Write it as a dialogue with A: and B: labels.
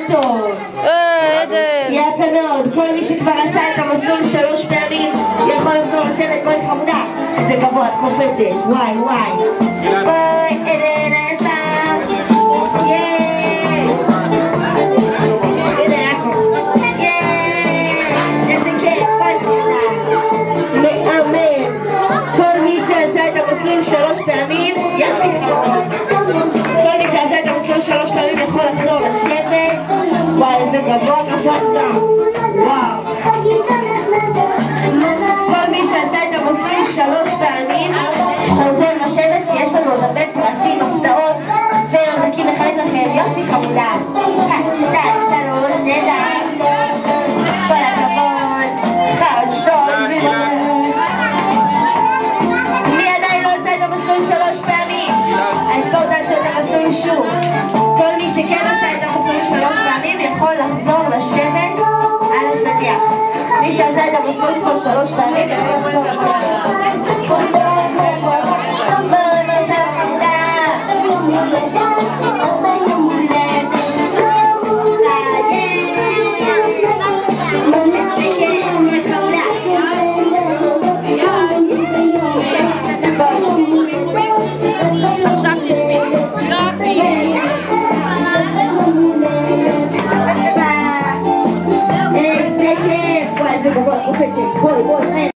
A: טוב. יפה מאוד. כל מי שכבר עשה את המסלול 3 פעמים יכול לחזור לשבת. בואי חמודה, זה גבוה, את קופצת. וואי וואי. בואי אלנה סתם. יש. הנה הכל. יש. איזה כיף. בואי חמודה. מאמן. כל מי שעשה את המסלול 3 פעמים יכול לחזור לשבת. וואי, איזה גבוה קפצת. וואו. כל מי שעשה את המסלול 3 פעמים חוזר לשבת, כי יש לנו עוד הרבה פרסים, הפתעות ומרדקים לחלק לכם. יופי חמודה. 1, 2, 3, נהדר. כל הכבוד. 1, 2, מי עדיין לא עשה את המסלול 3 פעמים? אז בואו תעשו את המסלול שוב. כל מי שכן עשה את המסלול 3 פעמים יכול לחזור לשבת על השטיח. מי שעשה את המסלול כבר 3 פעמים יכול לחזור לשבת.